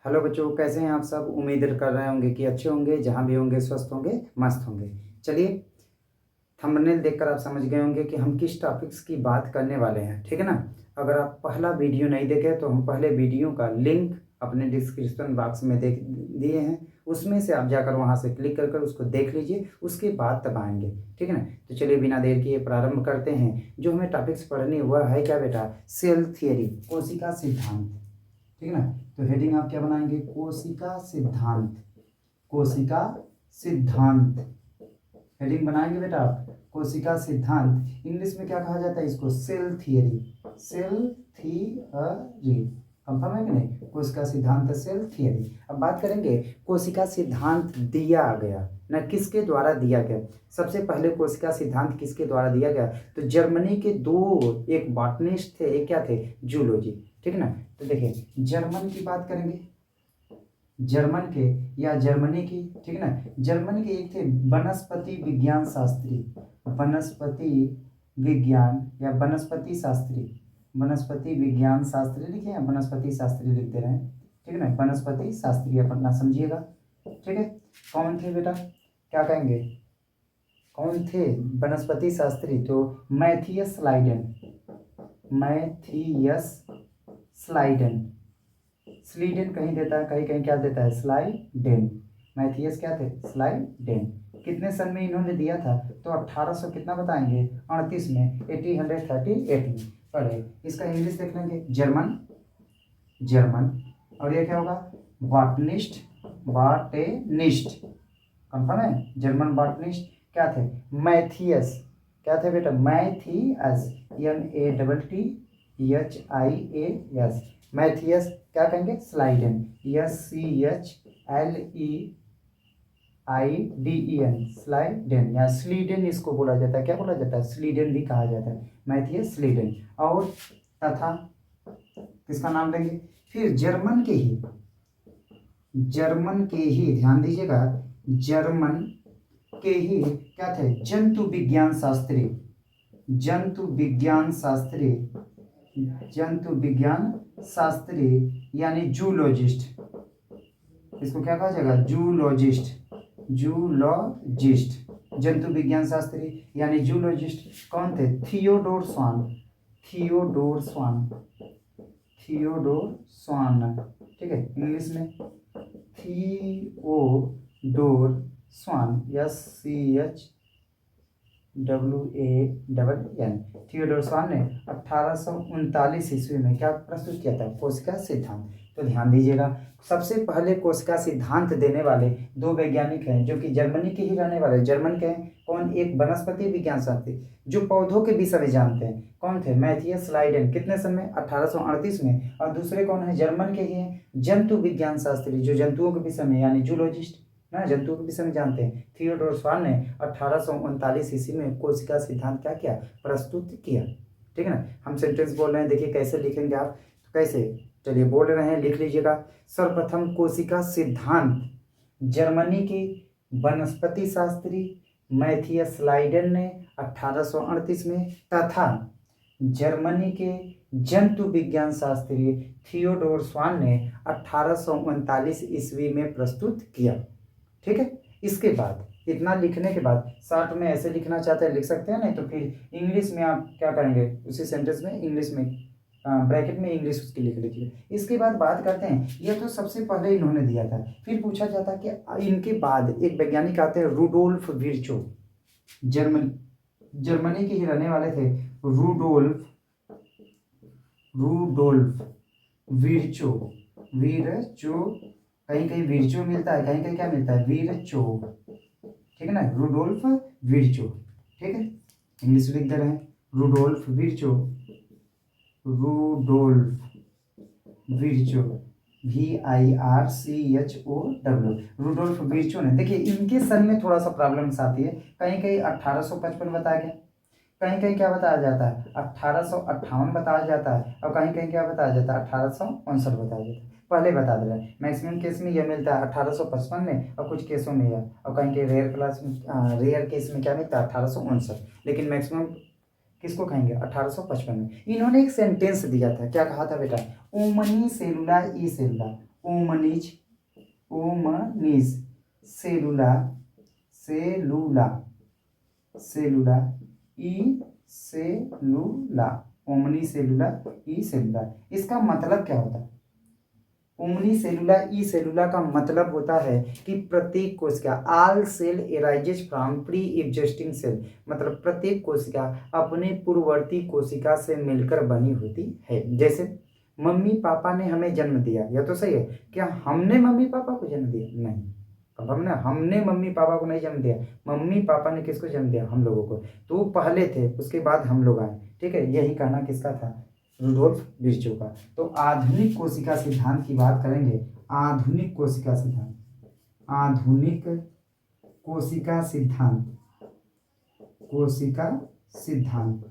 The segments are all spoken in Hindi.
हेलो बच्चों, कैसे हैं आप सब। उम्मीद कर रहे होंगे कि अच्छे होंगे, जहाँ भी होंगे स्वस्थ होंगे, मस्त होंगे। चलिए, थंबनेल देखकर आप समझ गए होंगे कि हम किस टॉपिक्स की बात करने वाले हैं, ठीक है ना। अगर आप पहला वीडियो नहीं देखे तो हम पहले वीडियो का लिंक अपने डिस्क्रिप्शन बॉक्स में देख दिए हैं, उसमें से आप जाकर वहाँ से क्लिक कर उसको देख लीजिए, उसके बाद तब आएंगे, ठीक है ना। तो चलिए बिना देर किए प्रारंभ करते हैं। जो हमें टॉपिक्स पढ़ने हुआ है क्या बेटा, सेल थियरी, कोशिका सिद्धांत, ठीक है ना। तो हेडिंग आप क्या बनाएंगे, कोशिका सिद्धांत, कोशिका सिद्धांत हेडिंग बनाएंगे बेटा आप, कोशिका सिद्धांत। इंग्लिश में क्या कहा जाता है इसको, cell theory, cell theory, confirm है कि नहीं, कोशिका सिद्धांत सेल थियरी। अब बात करेंगे कोशिका सिद्धांत दिया गया ना, किसके द्वारा दिया गया। सबसे पहले कोशिका सिद्धांत किसके द्वारा दिया गया, तो जर्मनी के दो, एक बॉटनिस्ट थे, एक क्या थे, जूलॉजी, ठीक है ना। तो देखिए जर्मन की बात करेंगे, जर्मन के या जर्मनी की, ठीक है ना। जर्मन के एक थे वनस्पति विज्ञान शास्त्री, वनस्पति विज्ञान या वनस्पति शास्त्री, वनस्पति विज्ञान शास्त्री लिखे या वनस्पति शास्त्री लिख दे रहे हैं, ठीक है ना। वनस्पति शास्त्री अपना समझिएगा, ठीक है। कौन थे बेटा, क्या कहेंगे, कौन थे वनस्पति शास्त्री, तो मैथियस स्लाइडन, मैथियस स्लाइडन, स्लीडन कहीं देता है, कहीं कहीं क्या देता है, स्लाइडेन। मैथियस क्या थे, स्लाइडेन। कितने सन में इन्होंने दिया था, तो 1800 कितना बताएंगे, 38 में, 1838 में पढ़े। इसका इंग्लिश देख लेंगे, जर्मन, जर्मन, और ये क्या होगा, बॉटनिस्ट, बॉटेनिस्ट, कंफर्म है, जर्मन बॉटनिस्ट क्या थे, मैथियस, क्या थे बेटा, मैथियस, MATTHIAS, मैथियस। क्या कहेंगे, स्लाइडन, SCHLEIDEN, स्लाइडन या स्लीडन इसको बोला जाता है, क्या बोला जाता है, स्लीडन भी कहा जाता है, मैथियस स्लीडन। और तथा किसका नाम लेंगे, फिर जर्मन के ही, जर्मन के ही ध्यान दीजिएगा, जर्मन के ही क्या थे, जंतु विज्ञान शास्त्री, जंतु विज्ञान शास्त्री, जंतु विज्ञान शास्त्री यानी जूलॉजिस्ट, इसको क्या कहा जाएगा, जूलॉजिस्ट, जूलॉजिस्ट, जंतु विज्ञान शास्त्री यानी जूलॉजिस्ट। कौन थे, थियोडोर स्वान, थियोडोर स्वान, थियोडोर स्वान, ठीक है। इंग्लिश में थियोडोर स्वान, SCHWAN, थियोडोर स्वान ने 1839 ईस्वी में क्या प्रस्तुत किया था, कोशिका सिद्धांत। तो ध्यान दीजिएगा, सबसे पहले कोशिका सिद्धांत देने वाले दो वैज्ञानिक हैं जो कि जर्मनी के ही रहने वाले, जर्मन के हैं। कौन, एक वनस्पति विज्ञान शास्त्री जो पौधों के विषय में जानते हैं, कौन थे, मैथियस स्लाइडन, कितने सन में, 1838 में। और दूसरे कौन है, जर्मन के ही हैं, जंतु विज्ञान शास्त्री जो जंतुओं के विषय में यानी जूलॉजिस्ट ना, जंतुओं के विषय में जानते हैं। थियोडोर स्वान ने 1839 ईस्वी में कोशिका सिद्धांत क्या किया, प्रस्तुत किया, ठीक है ना। हम सेंटेंस बोल रहे हैं, देखिए कैसे लिखेंगे आप, तो कैसे, चलिए बोल रहे हैं, लिख लीजिएगा। सर्वप्रथम कोशिका सिद्धांत जर्मनी के वनस्पति शास्त्री मैथियस स्लाइडन ने 1838 में, तथा जर्मनी के जंतु विज्ञान शास्त्री थियोडोर स्वान ने 1839 ईस्वी में प्रस्तुत किया, ठीक है। इसके बाद इतना लिखने के बाद शॉर्ट में ऐसे लिखना चाहते हैं लिख सकते हैं, नहीं तो फिर इंग्लिश में आप क्या करेंगे, उसी सेंटेंस में इंग्लिश में ब्रैकेट में इंग्लिश उसकी लिख लीजिए। इसके बाद बात करते हैं, यह तो सबसे पहले इन्होंने दिया था, फिर पूछा जाता है कि इनके बाद एक वैज्ञानिक आते हैं, रुडोल्फ विर्चो, जर्मनी के ही रहने वाले थे, रुडोल्फ, रुडोल्फ विर्चो, विर्चो, कहीं कहीं विर्चो मिलता है, कहीं कहीं क्या मिलता है, विर्चो, ठीक है ना, रुडोल्फ विर्चो, ठीक है। इंग्लिश लिख दे रहे हैं, Rudolf Virchow, Rudolf Virchow, VIRCHO, Rudolf Virchow ने, देखिए इनके सन में थोड़ा सा प्रॉब्लम्स आती है, कहीं कहीं 1855 बताया गया, कहीं कहीं क्या बताया जाता है, 1858 बताया जाता है, और कहीं कहीं क्या बताया जाता है, 1859 बताया जाता है। पहले बता दे रहा है, मैक्सिमम केस में यह मिलता है 1855 में, और कुछ केसों में यह, और कहीं के रेयर क्लास में, रेयर केस में क्या मिलता है, 1859, लेकिन मैक्सिमम किसको कहेंगे, 1855 में। इन्होंने एक सेंटेंस दिया था, क्या कहा था बेटा, ओमनी सेलुला ई सेलुला, ओमनिज, ओमनिज, सेलुला, सेलुला, सेलुला, ई सेलुला, ओमनी सेलुला, ई सेलुला। इसका मतलब क्या होता है? ओमनी सेलुला ई सेलुला का मतलब होता है कि प्रत्येक कोशिका, all cell arises from pre existing cell, मतलब प्रत्येक कोशिका अपने पूर्ववर्ती कोशिका से मिलकर बनी होती है। जैसे मम्मी पापा ने हमें जन्म दिया, यह तो सही है। क्या हमने मम्मी पापा को जन्म दिया? नहीं, अब हमने मम्मी पापा को नहीं जन्म दिया। मम्मी पापा ने किसको जन्म दिया? हम लोगों को। तो वो पहले थे, उसके बाद हम लोग आए। ठीक है, यही कहना किसका था? रुडोल्फ विर्चो का। तो आधुनिक कोशिका सिद्धांत की बात करेंगे। आधुनिक कोशिका सिद्धांत, आधुनिक कोशिका सिद्धांत, कोशिका सिद्धांत,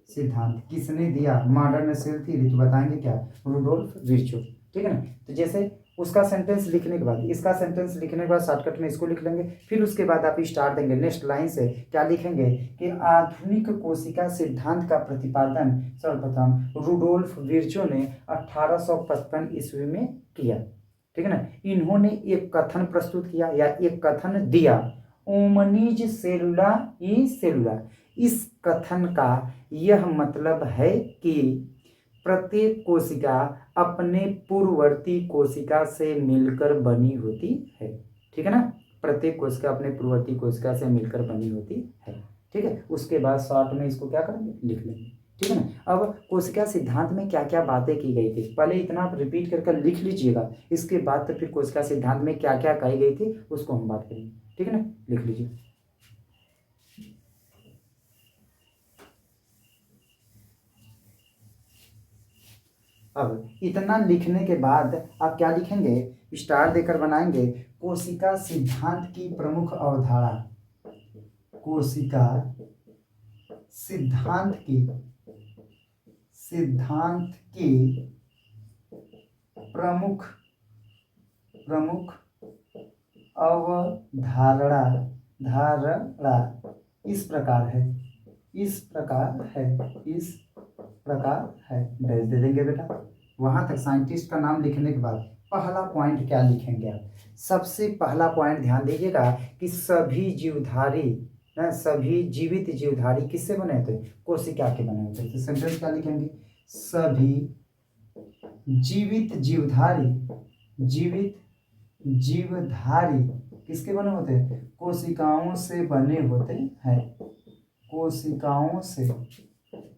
सिद्धांत किसने दिया? Modern cell theory. तो बताएंगे क्या? Rudolf Virchow. ठीक है ना। तो जैसे उसका सेंटेंस लिखने के बाद, इसका सेंटेंस लिखने के बाद शॉर्टकट में इसको लिख लेंगे। फिर उसके बाद आप स्टार्ट देंगे नेक्स्ट लाइन से। क्या लिखेंगे कि आधुनिक कोशिका सिद्धांत का प्रतिपादन सर्वप्रथम रुडोल्फ विर्चो ने 1855 ईस्वी में किया। ठीक है ना। इन्होंने एक कथन प्रस्तुत किया या एक कथन दिया, ओमनिज सेलुला ई सेलुला। इस कथन का यह मतलब है कि प्रत्येक कोशिका अपने पूर्ववर्ती कोशिका से मिलकर बनी होती है। ठीक है ना। प्रत्येक कोशिका अपने पूर्ववर्ती कोशिका से मिलकर बनी होती है। ठीक है। उसके बाद शॉर्ट में इसको क्या करेंगे? लिख लेंगे। ठीक है ना। अब कोशिका सिद्धांत में क्या क्या बातें की गई थी, पहले इतना आप रिपीट करके लिख लीजिएगा। इसके बाद तो फिर कोशिका सिद्धांत में क्या क्या कही गई थी उसको हम बात करेंगे। ठीक है ना, लिख लीजिए। अब इतना लिखने के बाद आप क्या लिखेंगे? स्टार देकर बनाएंगे कोशिका सिद्धांत की प्रमुख अवधारणा, कोशिका सिद्धांत की, सिद्धांत की प्रमुख प्रमुख अवधारणा, धारणा इस प्रकार है, इस प्रकार है, इस प्रकार है। डैश दे देंगे बेटा। वहां तक साइंटिस्ट का नाम लिखने के बाद पहला पॉइंट क्या लिखेंगे आप? सबसे पहला पॉइंट ध्यान दीजिएगा कि सभी जीवधारी, सभी जीवित जीवधारी किससे बने होते? कोशिका के बने होते। तो सेंटेंस क्या लिखेंगे? सभी जीवित जीवधारी, जीवित जीवधारी किसके बने होते हैं? कोशिकाओं से बने होते हैं। कोशिकाओं से,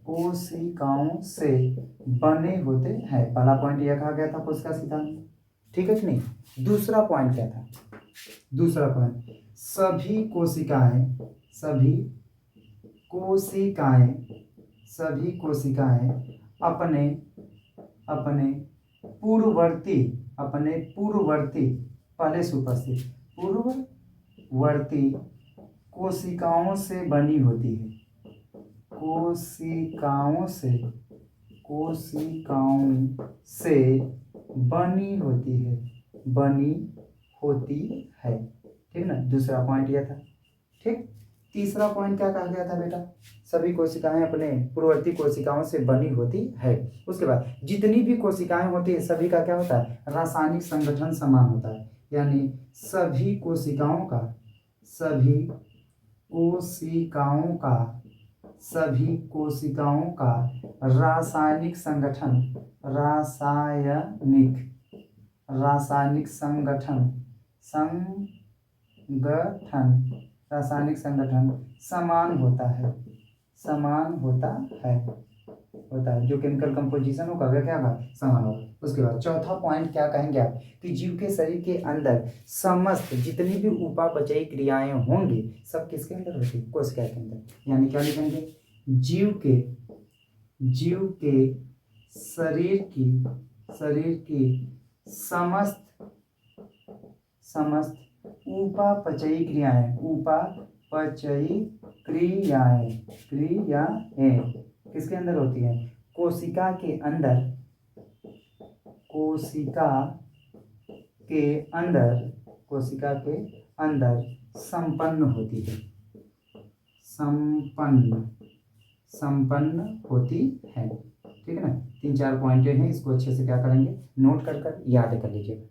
कोशिकाओं से बने होते हैं। पहला पॉइंट यह कहा गया था कोशिका सिद्धांत। ठीक है कि नहीं। दूसरा पॉइंट क्या था? दूसरा पॉइंट, सभी कोशिकाएं, सभी कोशिकाएं, सभी कोशिकाएं अपने अपने पूर्ववर्ती, अपने पूर्ववर्ती, पहले से उपस्थित पूर्ववर्ती कोशिकाओं से बनी होती है। कोशिकाओं से, कोशिकाओं से बनी होती है, बनी होती है। ठीक ना। दूसरा पॉइंट यह था। ठीक। तीसरा पॉइंट क्या कहा गया था बेटा? सभी कोशिकाएं अपने पूर्ववर्ती कोशिकाओं से बनी होती है। उसके बाद जितनी भी कोशिकाएं होती है सभी का क्या होता है? रासायनिक संगठन समान होता है। यानी सभी कोशिकाओं का, सभी कोशिकाओं का, सभी कोशिकाओं का रासायनिक संगठन, रासायनिक, रासायनिक संगठन, संगठन, रासायनिक संगठन समान होता है, समान होता है, होता है। जो केमिकल कंपोजिशन होगा वह क्या होगा? समान होगा। उसके बाद चौथा पॉइंट क्या कहेंगे आप? कि जीव के शरीर के अंदर समस्त जितनी भी उपापचयी क्रियाएं होंगी सब किसके अंदर होती? कोशिका के अंदर। यानी क्या लिखेंगे? जीव के, जीव के शरीर की, शरीर की समस्त, समस्त उपापचयी क्रियाएं, उपापचयी क्रियाएं, क्रियाएं किसके अंदर होती है? कोशिका के अंदर, कोशिका के अंदर, कोशिका के अंदर संपन्न होती है, संपन्न, संपन्न होती है। ठीक है ना। 3-4 पॉइंट हैं, इसको अच्छे से क्या करेंगे, नोट कर कर याद कर लीजिएगा,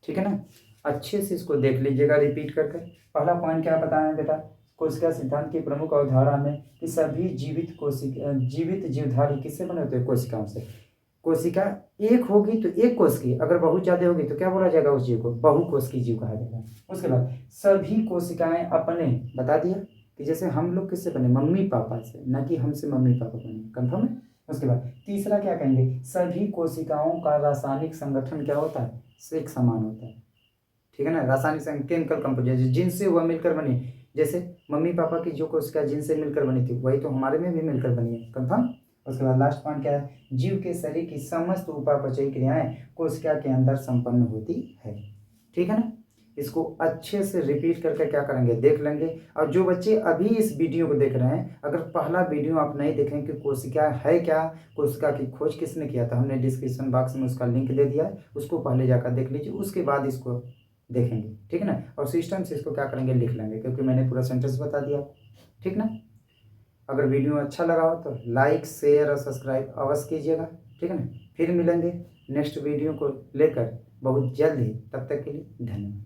ठीक है ना। अच्छे से इसको देख लीजिएगा रिपीट कर कर। पहला पॉइंट क्या बताया है बेटा, कोशिका सिद्धांत की प्रमुख अवधारणा में कि सभी जीवित जीवधारी किससे बने होते हैं, कोशिकाओं से। कोशिका एक होगी तो एक कोश की, अगर बहुत ज़्यादा होगी तो क्या बोला जाएगा उस जीव को, बहुकोश की जीव कहा जाएगा। उसके बाद सभी कोशिकाएं अपने, बता दिया कि जैसे हम लोग किससे बने, मम्मी पापा से, न कि हमसे मम्मी पापा बने, कंफर्म है। उसके बाद तीसरा क्या कहेंगे, सभी कोशिकाओं का रासायनिक संगठन क्या होता है, एक समान होता है, ठीक है ना। रासायनिक केमिकल कंपोजिशन जिनसे वह मिलकर बनी, जैसे मम्मी पापा की जो कोशिका जिनसे मिलकर बनी थी वही तो हमारे में भी मिलकर बनी है, कंफर्म। उसके बाद लास्ट पॉइंट क्या है, जीव के शरीर की समस्त उपापचयी क्रियाएं कोशिका के अंदर संपन्न होती है, ठीक है ना। इसको अच्छे से रिपीट करके क्या करेंगे, देख लेंगे। और जो बच्चे अभी इस वीडियो को देख रहे हैं, अगर पहला वीडियो आप नहीं देखें कि कोशिका है क्या, कोशिका की खोज किसने किया था, हमने डिस्क्रिप्शन बॉक्स में उसका लिंक दे दिया है, उसको पहले जाकर देख लीजिए, उसके बाद इसको देखेंगे, ठीक है ना। और सिस्टम से इसको क्या करेंगे, लिख लेंगे, क्योंकि मैंने पूरा सेंटेंस बता दिया, ठीक ना। अगर वीडियो अच्छा लगा हो तो लाइक शेयर और सब्सक्राइब अवश्य कीजिएगा, ठीक है ना। फिर मिलेंगे नेक्स्ट वीडियो को लेकर बहुत जल्द ही, तब तक के लिए धन्यवाद।